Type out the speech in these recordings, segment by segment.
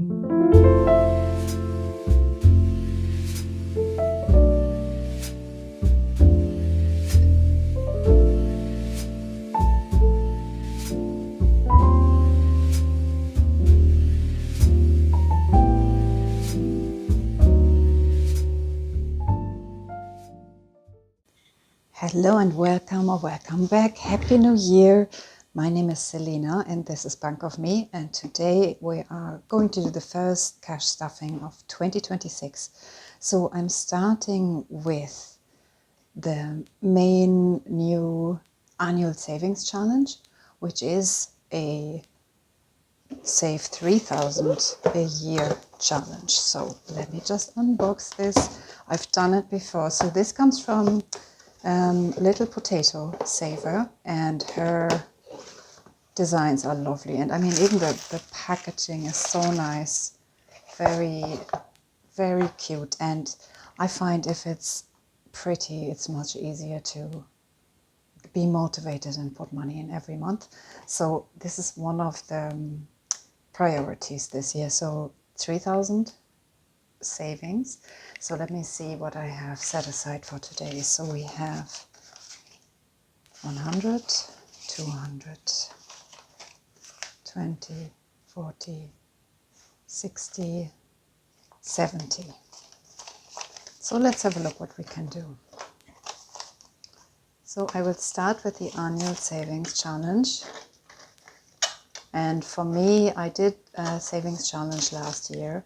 Hello and welcome or welcome back. Happy New Year. My name is Selena and this is Bank of Me, and today we are going to do the first cash stuffing of 2026. So I'm starting with the main new annual savings challenge, which is a save 3,000 a year challenge. So let me just unbox this. I've done it before. So this comes from Little Potato Saver, and her designs are lovely. And I mean, even the packaging is so nice, very, very cute. And I find if it's pretty, it's much easier to be motivated and put money in every month. So this is one of the priorities this year. So 3,000 savings. So let me see what I have set aside for today. So we have 100, 200, 20, 40, 60, 70. So let's have a look what we can do. So I will start with the annual savings challenge. And for me, I did a savings challenge last year.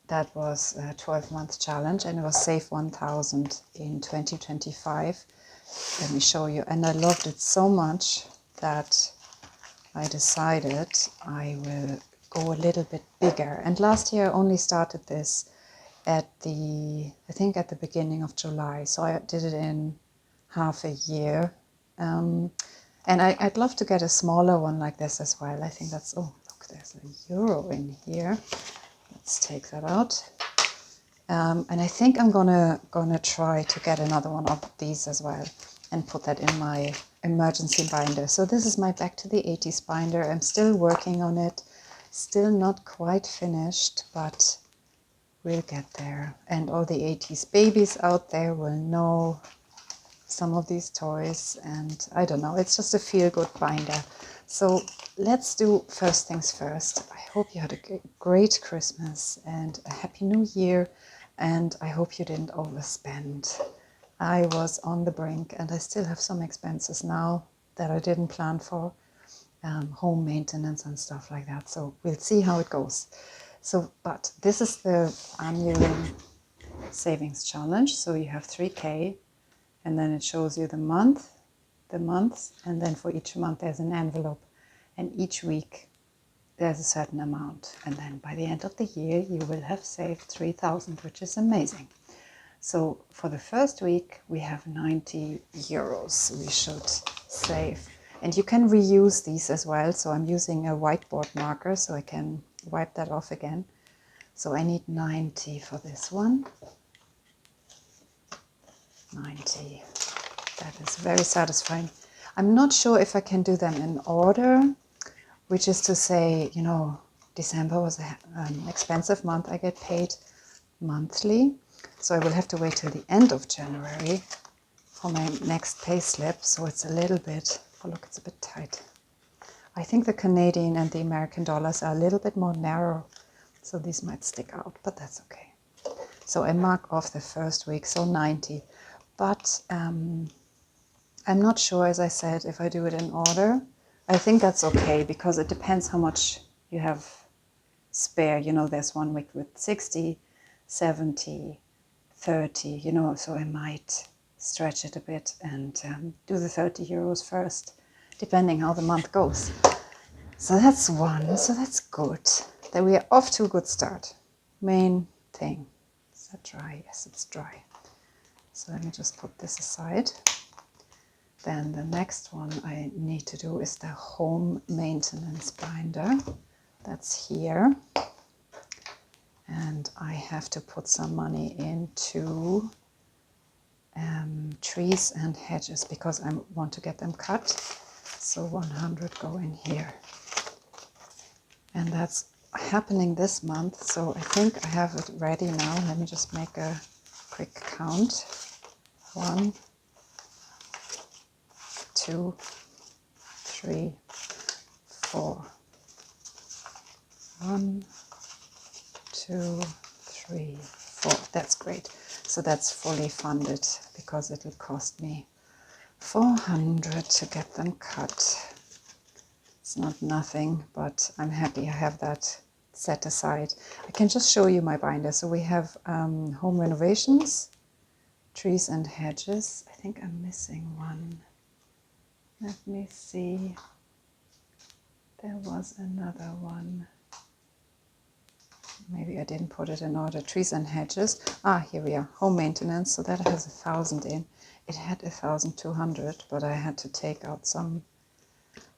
That was a 12-month challenge, and it was Save 1,000 in 2025. Let me show you. And I loved it so much that I decided I will go a little bit bigger. And last year I only started this I think at the beginning of July. So I did it in half a year. And I'd love to get a smaller one like this as well. I think that's, oh, look, there's a euro in here. Let's take that out. And I think I'm gonna try to get another one of these as well and put that in my emergency binder. So this is my Back to the 80s binder. I'm still working on it, still not quite finished, but we'll get there. And all the 80s babies out there will know some of these toys, and I don't know, it's just a feel-good binder. So let's do first things first. I hope you had a great Christmas and a happy new year, and I hope you didn't overspend. I was on the brink, and I still have some expenses now that I didn't plan for, home maintenance and stuff like that. So we'll see how it goes. So, but this is the annual savings challenge. So you have 3K, and then it shows you the months, and then for each month there's an envelope, and each week there's a certain amount, and then by the end of the year you will have saved 3,000, which is amazing. So for the first week we have 90 euros we should save, and you can reuse these as well. So I'm using a whiteboard marker so I can wipe that off again. So I need 90 for this one. 90. That is very satisfying. I'm not sure if I can do them in order, which is to say, you know, December was an expensive month. I get paid monthly, so I will have to wait till the end of January for my next pay slip. So it's a little bit, oh look, it's a bit tight. I think the Canadian and the American dollars are a little bit more narrow, so these might stick out, but that's okay. So I mark off the first week, so 90. But I'm not sure, as I said, if I do it in order. I think that's okay, because it depends how much you have spare. You know, there's one week with 60, 70, 30, you know, so I might stretch it a bit and do the 30 euros first, depending how the month goes. So that's one, so that's good. Then we are off to a good start. Main thing. Is that dry? Yes, it's dry. So let me just put this aside. Then the next one I need to do is the home maintenance binder. That's here. And I have to put some money into trees and hedges because I want to get them cut. So 100 go in here. And that's happening this month, so I think I have it ready now. Let me just make a quick count. 1, 2, 3, 4. 1, 2, 3, 4. That's great. So that's fully funded because it'll cost me 400 to get them cut. It's not nothing, but I'm happy I have that set aside. I can just show you my binder. So we have home renovations, trees and hedges. I think I'm missing one. Let me see. There was another one. Maybe I didn't put it in order. Trees and hedges. Ah, here we are. Home maintenance. So that has 1,000 in. It had 1,200, but I had to take out some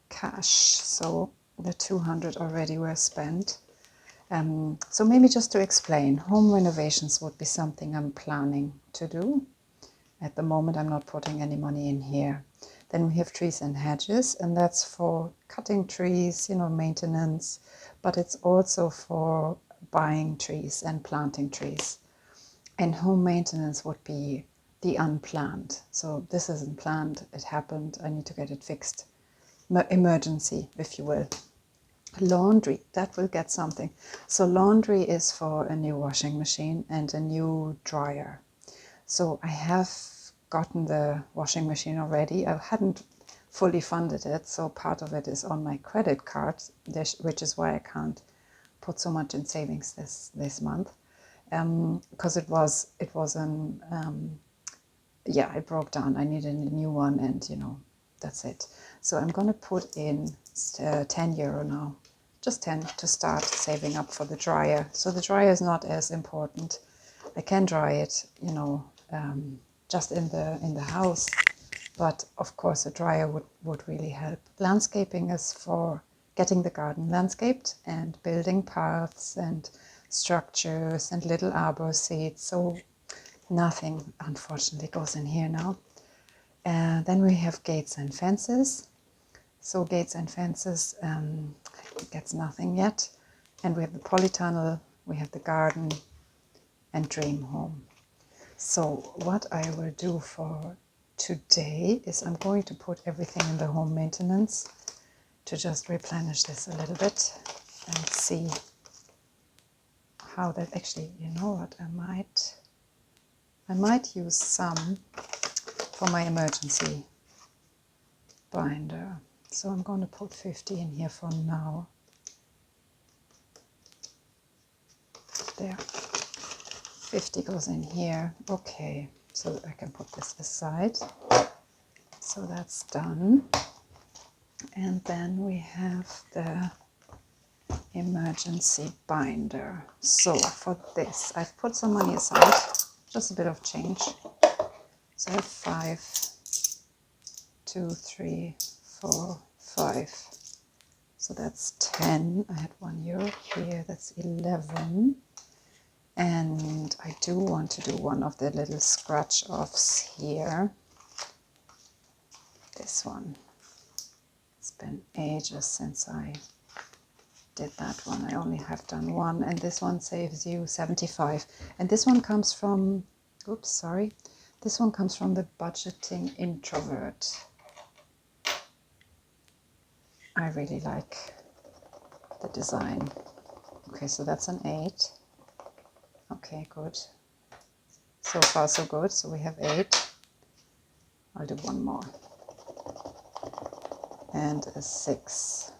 cash. So the 200 already were spent. So maybe just to explain, home renovations would be something I'm planning to do. At the moment, I'm not putting any money in here. Then we have trees and hedges, and that's for cutting trees, maintenance, but it's also for buying trees and planting trees. And home maintenance would be the unplanned. So this isn't planned, it happened, I need to get it fixed. Emergency, if you will. Laundry, that will get something. So laundry is for a new washing machine and a new dryer. So I have gotten the washing machine already. I hadn't fully funded it, so part of it is on my credit card, which is why I can't put so much in savings this month, because it broke down. I needed a new one, and that's it. So I'm going to put in €10 now, just 10 to start saving up for the dryer. So the dryer is not as important. I can dry it, just in the house, but of course a dryer would really help. Landscaping is for getting the garden landscaped and building paths and structures and little arbor seeds. So nothing unfortunately goes in here now. Then we have gates and fences. So gates and fences gets nothing yet. And we have the polytunnel, we have the garden and dream home. So what I will do for today is I'm going to put everything in the home maintenance to just replenish this a little bit and see how that actually, you know what, I might use some for my emergency binder. So I'm going to put 50 in here for now. There. 50 goes in here. Okay, so I can put this aside. So that's done. And then we have the emergency binder. So for this, I've put some money aside, just a bit of change. So I have 5, 2, 3, 4, 5. So that's 10. I had €1 here. That's 11. And I do want to do one of the little scratch offs here. This one. It's been ages since I did that one. I only have done one, and this one saves you 75. And this one comes from, this one comes from the Budgeting Introvert. I really like the design. Okay, so that's an 8. Okay, good. So far so good. So we have 8. I'll do one more. And a 6.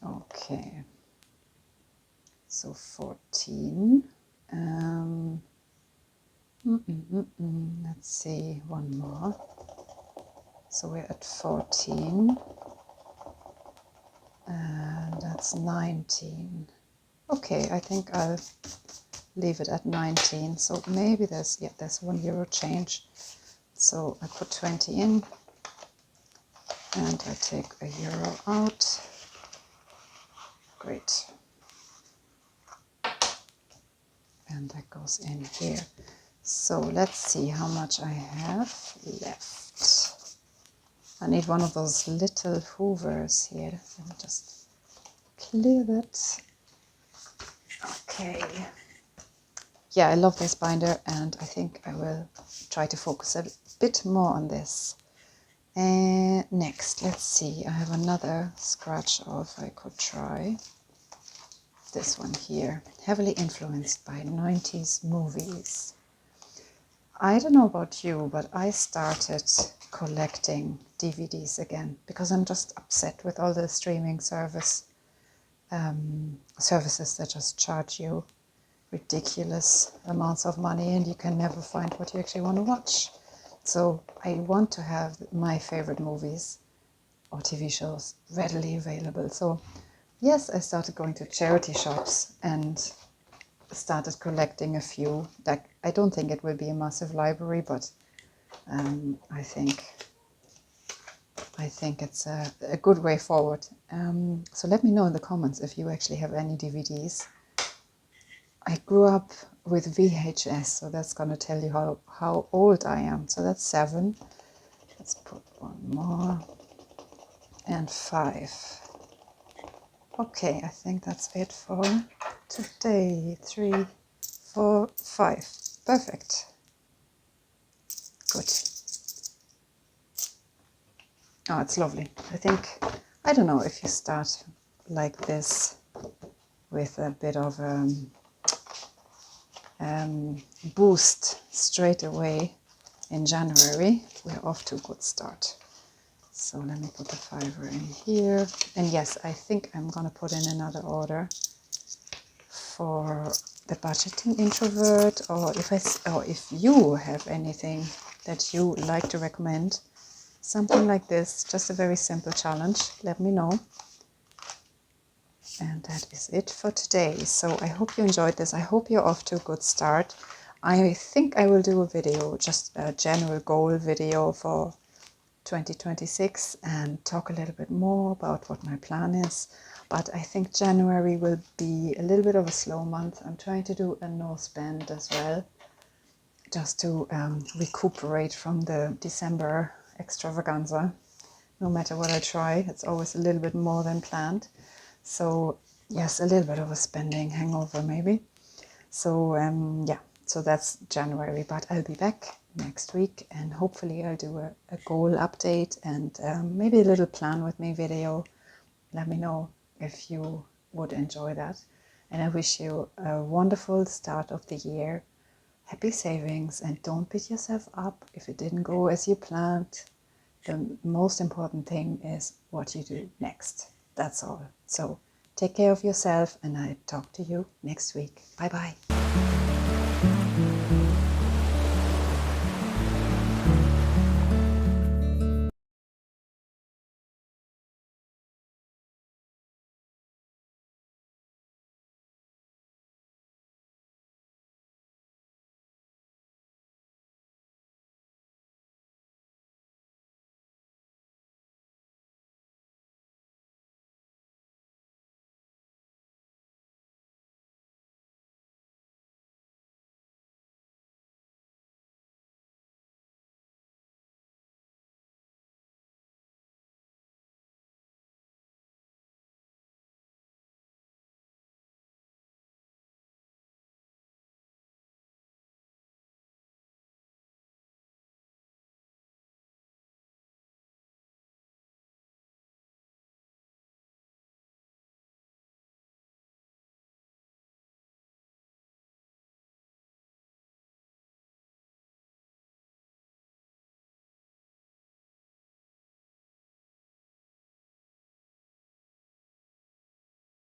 Okay. So 14. Let's see, one more. So we're at 14. And that's 19. Okay, I think I'll leave it at 19. So maybe there's €1 change. So I put 20 in and I take €1 out. Great. And that goes in here. So let's see how much I have left. I need one of those little hoovers here. Let me just clear that. Okay. Yeah, I love this binder, and I think I will try to focus a bit more on this. And next, let's see, I have another scratch off I could try. This one here, heavily influenced by 90s movies. I don't know about you, but I started collecting DVDs again because I'm just upset with all the streaming services that just charge you ridiculous amounts of money and you can never find what you actually want to watch. So I want to have my favorite movies or TV shows readily available. So yes, I started going to charity shops and started collecting a few. That I don't think it will be a massive library, but I think it's a good way forward. So let me know in the comments if you actually have any DVDs. I grew up with VHS, so that's going to tell you how old I am. So that's 7. Let's put one more. And 5. Okay, I think that's it for today. 3, 4, 5. Perfect. Good. Oh, it's lovely. I don't know if you start like this with a bit of boost straight away in January, we're off to a good start. So let me put the 5 in here. And yes, I think I'm going to put in another order for the budgeting introvert, or if you have anything that you like to recommend, something like this, just a very simple challenge, let me know. And that is it for today. So I hope you enjoyed this. I hope you're off to a good start. I think I will do a video, just a general goal video for 2026 and talk a little bit more about what my plan is. But I think January will be a little bit of a slow month. I'm trying to do a no spend as well, just to recuperate from the December extravaganza. No matter what I try, it's always a little bit more than planned. So yes, a little bit of a spending hangover maybe. So yeah, so that's January, but I'll be back next week and hopefully I'll do a goal update and maybe a little plan with me video. Let me know if you would enjoy that. And I wish you a wonderful start of the year. Happy savings, and don't beat yourself up if it didn't go as you planned. The most important thing is what you do next. That's all. So take care of yourself and I'll talk to you next week. Bye bye.